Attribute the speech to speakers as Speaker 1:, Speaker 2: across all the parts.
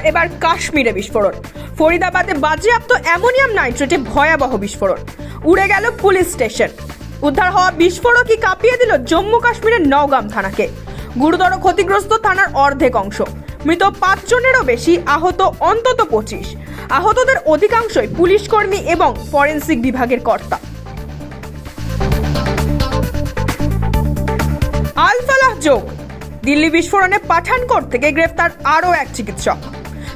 Speaker 1: এবার কাশ্মীরে বিস্ফোরণ। ফরিদাবাদে বাজেয়াপ্ত অ্যামোনিয়াম নাইট্রেটে ভয়াবহ বিস্ফোরণ। উড়ে গেল পুলিশ স্টেশন। উদ্ধার হওয়া বিস্ফোরকই কাঁপিয়ে দিল জম্মু কাশ্মীরের নওগাম থানাকে। গুরুতর ক্ষতিগ্রস্ত থানার অর্ধেক অংশ। মৃত 5 জনেরও বেশি, আহত অন্তত 25। আহতদের অধিকাংশই পুলিশ কর্মী এবং ফরেনসিক বিভাগের কর্তা। আল ফালাহ যোগ। দিল্লি বিস্ফোরণে পাঠানকোট থেকে গ্রেফতার আরও এক চিকিৎসক।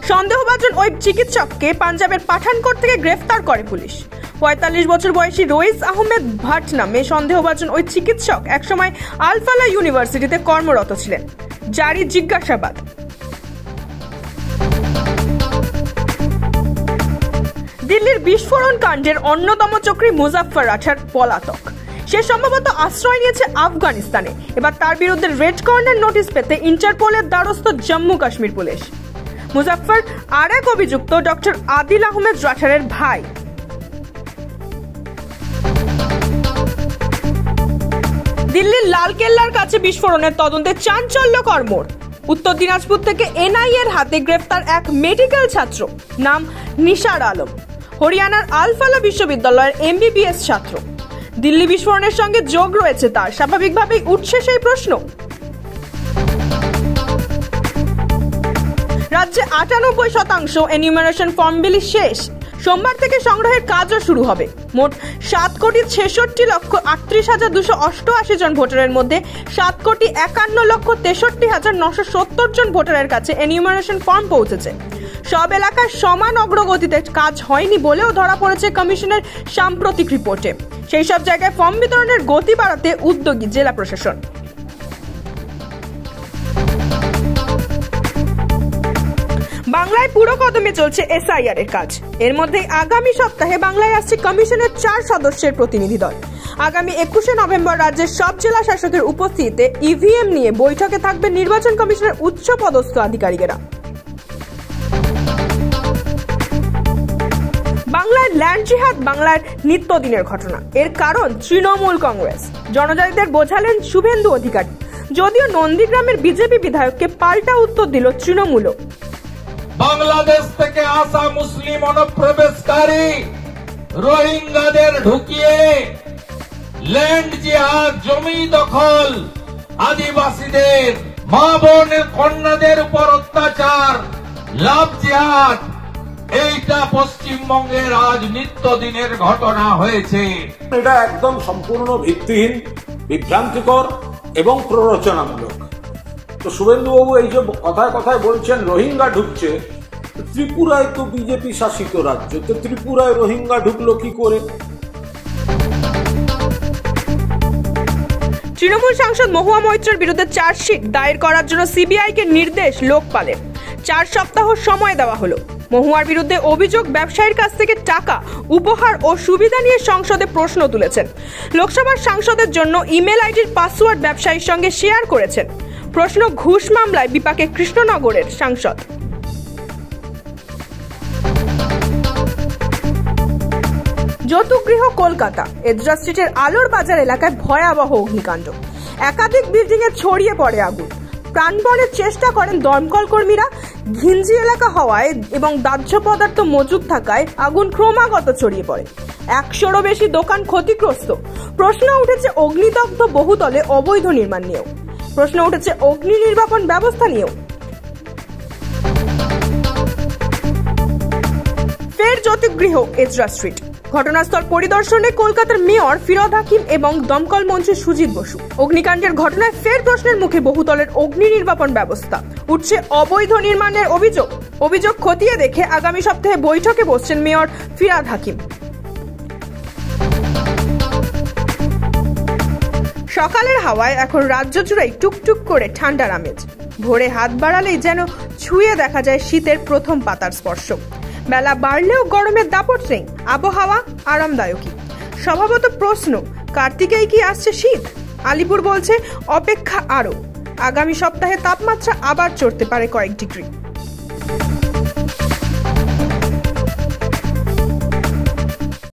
Speaker 1: সন্দেহভাজন ওই চিকিৎসককে পাঞ্জাবের পাঠানকোট থেকে গ্রেফতার করে পুলিশ। 45 বছর বয়সী রইস আহমেদ ভাট নামে সন্দেহভাজন ওই চিকিৎসক একসময় আল ফালাহ ইউনিভার্সিটিতে কর্মরত ছিলেন। জারি জিজ্ঞাসাবাদ। দিল্লির বিস্ফোরণ কাণ্ডের অন্যতম চক্রী মুজাফফর রাঠার পলাতক। সে সম্ভবত আশ্রয় নিয়েছে আফগানিস্তানে। এবার তার বিরুদ্ধে রেড কর্নার নোটিশ পেতে ইন্টারপোলের দ্বারস্থ জম্মু কাশ্মীর পুলিশ। মুজাফফর আর এক অভিযুক্ত ডক্টর আদিল আহমেদ রাঠারের ভাই। দিল্লির লালকেল্লার কাছে বিস্ফোরণের তদন্তে চাঞ্চল্যকর মোড়। উত্তর দিনাজপুর থেকে এনআইএ এর হাতে গ্রেফতার এক মেডিকেল ছাত্র, নাম নিসার আলম। হরিয়ানার আল ফালাহ বিশ্ববিদ্যালয়ের এমবিবিএস ছাত্র। দিল্লি বিস্ফোরণের সঙ্গে যোগ রয়েছে তার। স্বাভাবিকভাবেই উঠছে সেই প্রশ্ন। রাজ্যে 98% এনিউমারেশন ফর্ম বিলি শেষ। সোমবার থেকে সংগ্রহের কাজও শুরু হবে। মোট 7,66,38,288 জন ভোটারের মধ্যে 7,51,63,970 জন ভোটারের কাছে এনিউমারেশন ফর্ম পৌঁছেছে। সব এলাকায় সমান অগ্রগতিতে কাজ হয়নি বলেও ধরা পড়েছে কমিশনের সাম্প্রতিক রিপোর্টে। সেই সব জায়গায় ফর্ম বিতরণের গতি বাড়াতে উদ্যোগী জেলা প্রশাসন। বাংলায় পুরো কদমে চলছে এসআইআর এর কাজ। এর মধ্যে আগামী সপ্তাহে বাংলায় আসছে কমিশনের 4 সদস্যের প্রতিনিধি দল। আগামী 21শে নভেম্বর রাজ্যের সব জেলা শাসকের উপস্থিতিতে ইভিএম নিয়ে বৈঠকে থাকবে নির্বাচন কমিশনের উচ্চ পদস্থ আধিকারিকেরা। বাংলার ল্যান্ড জিহাদ বাংলার নিত্যদিনের ঘটনা। এর কারণ তৃণমূল কংগ্রেস। জনজাতিদের বোঝালেন শুভেন্দু অধিকারী। যদিও নন্দীগ্রামের বিজেপি বিধায়ককে পাল্টা উত্তর দিল তৃণমূলও।
Speaker 2: বাংলাদেশ থেকে আসা মুসলিম অনুপ্রবেশকারী রোহিঙ্গাদের ঢুকিয়ে ল্যান্ড জিহাদ, জমি দখল, আদিবাসীদের মা বোনের কন্যাদের উপর অত্যাচার, লাভ জিহাদ, এইটা পশ্চিমবঙ্গের আজ নিত্যদিনের ঘটনা হয়েছে।
Speaker 3: এটা একদম সম্পূর্ণ ভিত্তিহীন, বিভ্রান্তিকর এবং প্ররোচনামূলক। তো শুভেন্দুবাবু এই যে কথায় কথায় বলছেন রোহিঙ্গা ঢুকছে, ত্রিপুরায় তো বিজেপি শাসিত রাজ্য, তো ত্রিপুরায় রোহিঙ্গা ঢুকলো কি করে?
Speaker 1: তৃণমূল সাংসদ মহুয়া মৈত্রের বিরুদ্ধে চার্জশিট দায়ের করার জন্য সিবিআইকে নির্দেশ লোকপালের। 4 সপ্তাহ সময় দেওয়া হলো। মহুয়ার বিরুদ্ধে অভিযোগ ব্যবসায়ীর কাছ থেকে টাকা, উপহার ও সুবিধা নিয়ে সংসদে প্রশ্ন তুলেছেন। লোকসভার সাংসদের জন্য ইমেল আইডির পাসওয়ার্ড ব্যবসায়ীর সঙ্গে শেয়ার করেছেন। প্রশ্ন, ঘুষ মামলায় বিপাকে কৃষ্ণনগরের সাংসদ। যৌতুকগৃহ কলকাতা এজরা স্ট্রিটের আলোর বাজার এলাকায় ভয়াবহ অগ্নিকাণ্ড। একাধিক বিল্ডিং এ ছড়িয়ে পড়ে আগুন। প্রাণপণের চেষ্টা করেন দমকল কর্মীরা। ঘিঞ্জি এলাকা হওয়ায় এবং দাহ্য পদার্থ মজুদ থাকায় আগুন ক্রমাগত ছড়িয়ে পড়ে। 100-রও বেশি দোকান ক্ষতিগ্রস্ত। প্রশ্ন উঠেছে অগ্নিদগ্ধ বহুতলে অবৈধ নির্মাণ নিয়েও। প্রশ্ন উঠেছে অগ্নি নির্বাপন ব্যবস্থা নিয়েও। ফের যৌতুকগৃহ এজরা স্ট্রিট। ঘটনাস্থল পরিদর্শনে কলকাতার মেয়র ফিরহাদ হাকিম এবং দমকল মন্ত্রী সুজিত বসু। অগ্নিকাণ্ডের ঘটনায় ফের প্রশ্নের মুখে বহুতলের অগ্নি নির্বাপন ব্যবস্থা। উঠছে অবৈধ নির্মাণের অভিযোগ খতিয়ে দেখে আগামী সপ্তাহে বৈঠকে বসছেন মেয়র ফিরহাদ হাকিম। সকালের হাওয়ায় এখন রাজ্য জুড়েই টুকটুক করে ঠান্ডার আমেজ। ভোরে হাত বাড়ালেই যেন ছুঁয়ে দেখা যায় শীতের প্রথম পাতার স্পর্শ। বেলা বাড়লেও গরমের দাপট নেই, আবহাওয়া আরামদায়কই। স্বভাবত প্রশ্ন, কার্তিকেই কি আসছে শীত? আলিপুর বলছে অপেক্ষা আরো। আগামী সপ্তাহে তাপমাত্রা আবার চড়তে পারে কয়েক ডিগ্রি।